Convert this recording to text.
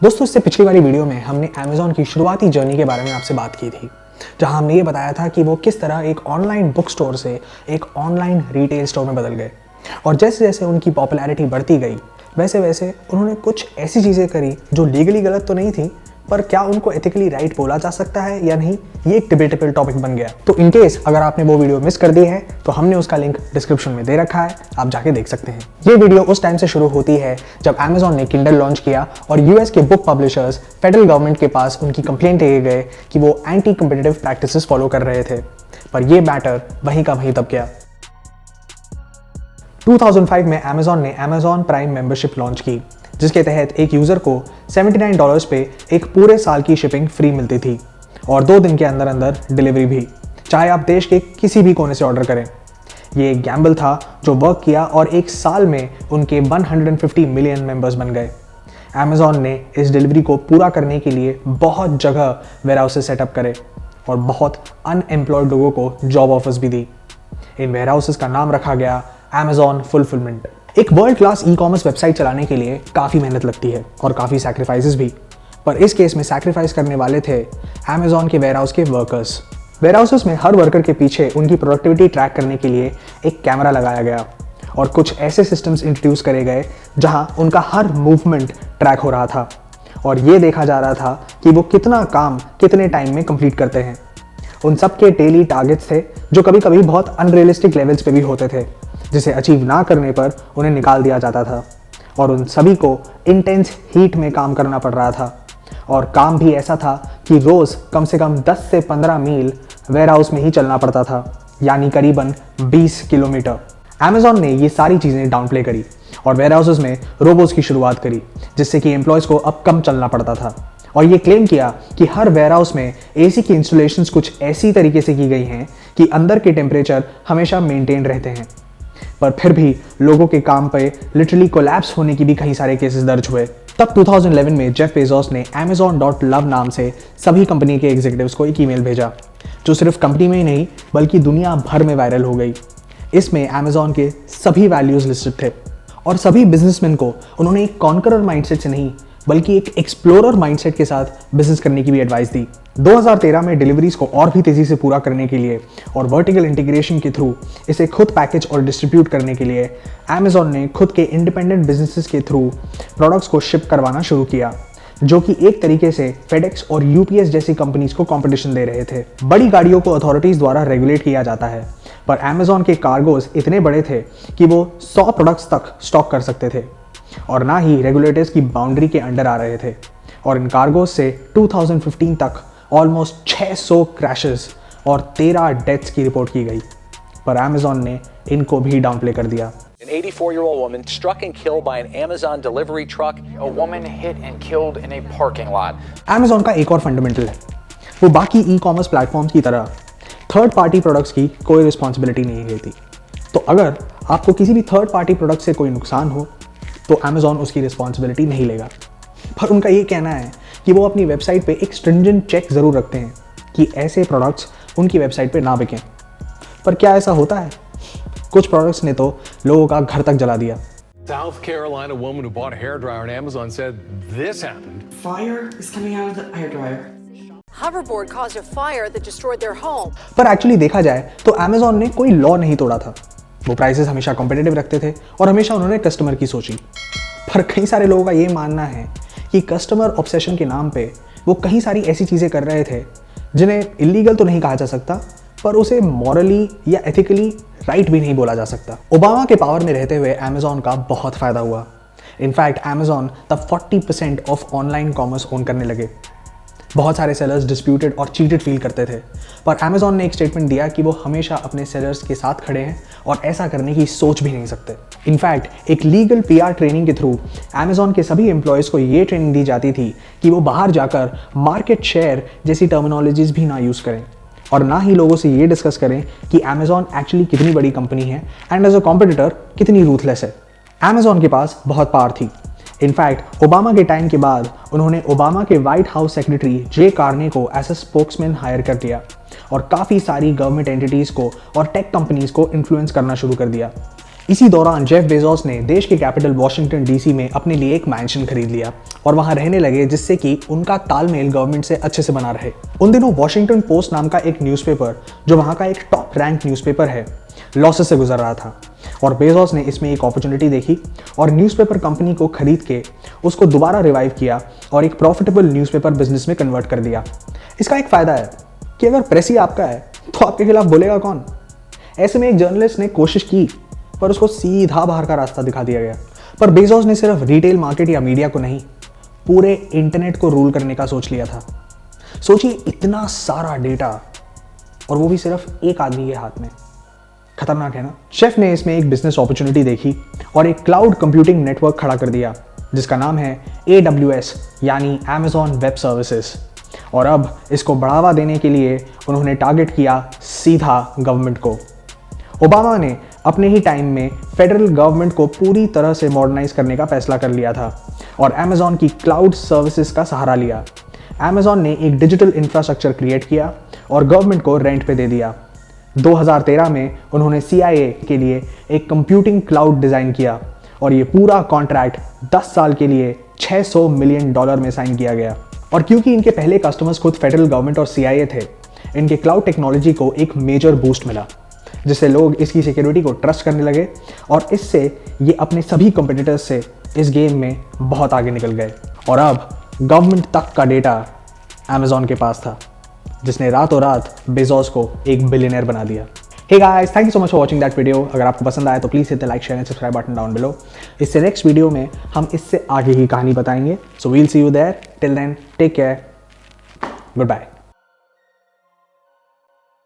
दोस्तों, इससे पिछली वाली वीडियो में हमने अमेज़ॉन की शुरुआती जर्नी के बारे में आपसे बात की थी, जहां हमने ये बताया था कि वो किस तरह एक ऑनलाइन बुक स्टोर से एक ऑनलाइन रिटेल स्टोर में बदल गए। और जैसे जैसे उनकी पॉपुलैरिटी बढ़ती गई वैसे वैसे उन्होंने कुछ ऐसी चीज़ें करी जो लीगली गलत तो नहीं थी, पर क्या उनको एथिकली राइट बोला जा सकता है या नहीं, ये एक डिबेटेबल टॉपिक बन गया। तो इन केस अगर आपने वो वीडियो मिस कर दी है तो हमने उसका लिंक डिस्क्रिप्शन में दे रखा है, आप जाके देख सकते हैं। ये वीडियो उस टाइम से शुरू होती है जब अमेज़ॉन ने किंडल लॉन्च किया और यूएस के बुक पब्लिशर्स फेडरल गवर्नमेंट के पास उनकी कंप्लेंट लेके गए कि वो एंटी कॉम्पिटिटिव प्रैक्टिसेस फॉलो कर रहे थे। पर ये मैटर वहीं का वहीं तब गया। 2005 में अमेज़ॉन ने अमेज़ॉन प्राइम मेंबरशिप लॉन्च की, जिसके तहत एक यूज़र को $79 पे एक पूरे साल की शिपिंग फ्री मिलती थी और 2 दिन के अंदर अंदर डिलीवरी भी, चाहे आप देश के किसी भी कोने से ऑर्डर करें। ये एक गैम्बल था जो वर्क किया और एक साल में उनके 150 मिलियन मेंबर्स बन गए। अमेज़ॉन ने इस डिलीवरी को पूरा करने के लिए बहुत जगह वेयरहाउसेस सेटअप करे और बहुत अनएम्प्लॉयड लोगों को जॉब ऑफर्स भी दी। इन वेयरहाउसेस का नाम रखा गया अमेज़ॉन फुलफिलमेंट। एक world class e commerce website चलाने के लिए काफ़ी मेहनत लगती है और काफ़ी सैक्रिफाइसेस भी, पर इस केस में सैक्रिफाइस करने वाले थे अमेज़ॉन के वेयरहाउस के वर्कर्स। वेयरहाउसेस में हर वर्कर के पीछे उनकी प्रोडक्टिविटी ट्रैक करने के लिए एक कैमरा लगाया गया और कुछ ऐसे सिस्टम्स इंट्रोड्यूस करे गए जहां उनका हर मूवमेंट ट्रैक हो रहा था और ये देखा जा रहा था कि वो कितना काम कितने टाइम में कंप्लीट करते हैं। उन सब के डेली टारगेट्स थे जो कभी कभी बहुत अनरियलिस्टिक लेवल्स पे भी होते थे, जिसे अचीव ना करने पर उन्हें निकाल दिया जाता था और उन सभी को इंटेंस हीट में काम करना पड़ रहा था। और काम भी ऐसा था कि रोज़ कम से कम 10 से 15 मील वेयरहाउस में ही चलना पड़ता था, यानी करीबन 20 किलोमीटर। अमेज़ॉन ने ये सारी चीज़ें डाउनप्ले करी और वेयरहाउसेस में रोबोट्स की शुरुआत करी, जिससे कि एम्प्लॉयज़ को अब कम चलना पड़ता था। और ये क्लेम किया कि हर वेयरहाउस में एसी की इंस्टॉलेशंस कुछ ऐसी तरीके से की गई हैं कि अंदर के टेम्परेचर हमेशा मेंटेन रहते हैं। पर फिर भी लोगों के काम पे लिटरली कोलैप्स होने की भी कई सारे केसेस दर्ज हुए। तब 2011 में जेफ बेजोस ने Amazon.love नाम से सभी कंपनी के एग्जीक्यूटिव्स को एक ईमेल भेजा, जो सिर्फ कंपनी में ही नहीं बल्कि दुनिया भर में वायरल हो गई। इसमें अमेज़ॉन के सभी वैल्यूज लिस्टेड थे और सभी बिजनेसमैन को उन्होंने एक कॉन्करर माइंडसेट से नहीं बल्कि एक एक्सप्लोरर माइंडसेट के साथ बिजनेस करने की भी एडवाइस दी। 2013 में डिलीवरीज को और भी तेजी से पूरा करने के लिए और वर्टिकल इंटीग्रेशन के थ्रू इसे खुद पैकेज और डिस्ट्रीब्यूट करने के लिए अमेज़ॉन ने खुद के इंडिपेंडेंट बिजनेसेस के थ्रू प्रोडक्ट्स को शिप करवाना शुरू किया, जो कि एक तरीके से फेडेक्स और यूपीएस जैसी कंपनीज को कंपटीशन दे रहे थे। बड़ी गाड़ियों को अथॉरिटीज द्वारा रेगुलेट किया जाता है, पर अमेज़ॉन के कार्गोज इतने बड़े थे कि वो 100 प्रोडक्ट्स तक स्टॉक कर सकते थे और ना ही रेगुलेटर्स की बाउंड्री के अंडर आ रहे थे। और इन कार्गोज से 2015 तक ऑलमोस्ट 600 क्रैशेस और 13 डेथ्स की रिपोर्ट की गई, पर अमेज़ॉन ने इनको भी डाउनप्ले कर दिया। An 84-year-old woman struck and killed by an Amazon delivery truck. A woman hit and killed in a parking lot. Amazon का एक और फंडामेंटल है, वो बाकी ई कॉमर्स प्लेटफॉर्म्स की तरह थर्ड पार्टी प्रोडक्ट्स की कोई रिस्पॉन्सिबिलिटी नहीं लेती। तो अगर आपको किसी भी थर्ड पार्टी प्रोडक्ट से कोई नुकसान हो तो अमेज़ॉन उसकी रिस्पॉन्सिबिलिटी नहीं लेगा। पर उनका ये कहना है कि वो अपनी वेबसाइट पे एक स्ट्रिंजेंट चेक ज़रूर रखते हैं कि ऐसे प्रोडक्ट्स उनकी वेबसाइट पे ना बिकें। पर क्या ऐसा होता है? कुछ प्रोडक्ट्स ने तो लोगों का घर तक जला दिया। South Carolina woman who bought a hairdryer on Amazon said this happened. Fire is coming out of the hairdryer. Hoverboard caused a fire that destroyed their home. पर एक्चुअली देखा जाए तो अमेज़ॉन ने कोई लॉ नहीं तोड़ा था। वो प्राइसेस हमेशा कॉम्पिटिटिव रखते थे और हमेशा उन्होंने कस्टमर की सोची। पर कई सारे लोगों का ये मानना है कि कस्टमर ऑब्सेशन के नाम पे वो कई सारी ऐसी चीज़ें कर रहे थे जिन्हें इलीगल तो नहीं कहा जा सकता, पर उसे मॉरली या एथिकली राइट भी नहीं बोला जा सकता। ओबामा के पावर में रहते हुए अमेज़ॉन का बहुत फ़ायदा हुआ। इनफैक्ट अमेज़ॉन तब 40% ऑफ ऑनलाइन कॉमर्स ओन करने लगे। बहुत सारे सेलर्स डिस्प्यूटेड और चीटेड फील करते थे, पर अमेज़ॉन ने एक स्टेटमेंट दिया कि वो हमेशा अपने सेलर्स के साथ खड़े हैं और ऐसा करने की सोच भी नहीं सकते। इनफैक्ट एक लीगल पीआर ट्रेनिंग के थ्रू अमेज़ॉन के सभी एम्प्लॉयज़ को ये ट्रेनिंग दी जाती थी कि वो बाहर जाकर मार्केट शेयर जैसी टर्मिनोलॉजीज़ भी ना यूज़ करें और ना ही लोगों से ये डिस्कस करें कि अमेज़ॉन एक्चुअली कितनी बड़ी कंपनी है एंड एज अ कॉम्पिटिटर कितनी रूथलेस है। अमेज़ॉन के पास बहुत पावर थी। इनफैक्ट ओबामा के टाइम के बाद उन्होंने ओबामा के व्हाइट हाउस सेक्रेटरी जे कार्ने को एज अ स्पोक्समैन हायर कर दिया और काफ़ी सारी गवर्नमेंट एंटिटीज़ को और टेक कंपनीज़ को इन्फ्लुएंस करना शुरू कर दिया। इसी दौरान जेफ बेजोस ने देश के कैपिटल वॉशिंगटन डीसी में अपने लिए एक मैंशन खरीद लिया और वहां रहने लगे, जिससे कि उनका तालमेल गवर्नमेंट से अच्छे से बना रहे। उन दिनों वॉशिंगटन पोस्ट नाम का एक न्यूज़पेपर, जो वहां का एक टॉप रैंक न्यूज़पेपर है, लॉसेस से गुजर रहा था और बेजोस ने इसमें एक अपॉर्चुनिटी देखी और न्यूज़पेपर कंपनी को खरीद के उसको दोबारा रिवाइव किया और एक प्रॉफिटेबल न्यूज़पेपर बिजनेस में कन्वर्ट कर दिया। इसका एक फ़ायदा है कि अगर प्रेस ही आपका है तो आपके खिलाफ बोलेगा कौन। ऐसे में एक जर्नलिस्ट ने कोशिश की पर उसको सीधा बाहर का रास्ता दिखा दिया गया। पर बेजोस ने सिर्फ रिटेल मार्केट या मीडिया को नहीं, पूरे इंटरनेट को रूल करने का सोच लिया था। सोचिए, इतना सारा डेटा और वो भी सिर्फ एक आदमी के हाथ में। खतरनाक है ना। शेफ ने इसमें एक बिजनेस अपॉर्चुनिटी देखी और एक क्लाउड कंप्यूटिंग नेटवर्क खड़ा कर दिया जिसका नाम है AWS यानी Amazon वेब सर्विसेज। और अब इसको बढ़ावा देने के लिए उन्होंने टारगेट किया सीधा गवर्नमेंट को। ओबामा ने अपने ही टाइम में फेडरल गवर्नमेंट को पूरी तरह से मॉडर्नाइज करने का फैसला कर लिया था और Amazon की क्लाउड सर्विसेज का सहारा लिया। Amazon ने एक डिजिटल इंफ्रास्ट्रक्चर क्रिएट किया और गवर्नमेंट को रेंट पे दे दिया। 2013 में उन्होंने CIA के लिए एक कंप्यूटिंग क्लाउड डिज़ाइन किया और ये पूरा कॉन्ट्रैक्ट 10 साल के लिए $600 मिलियन में साइन किया गया। और क्योंकि इनके पहले कस्टमर्स खुद फेडरल गवर्नमेंट और CIA थे, इनके क्लाउड टेक्नोलॉजी को एक मेजर बूस्ट मिला, जिससे लोग इसकी सिक्योरिटी को ट्रस्ट करने लगे और इससे ये अपने सभी कंपटीटर्स से इस गेम में बहुत आगे निकल गए। और अब गवर्नमेंट तक का डेटा Amazon के पास था, जिसने रातों रात बेजोस को एक बिलियनर बना दिया। Hey guys, thank you so much for watching that video. अगर आपको पसंद आया तो please hit the like, share and subscribe button down below. इससे नेक्स्ट वीडियो में हम इससे आगे की कहानी बताएंगे। So we'll see you there. Till then, take care, good bye.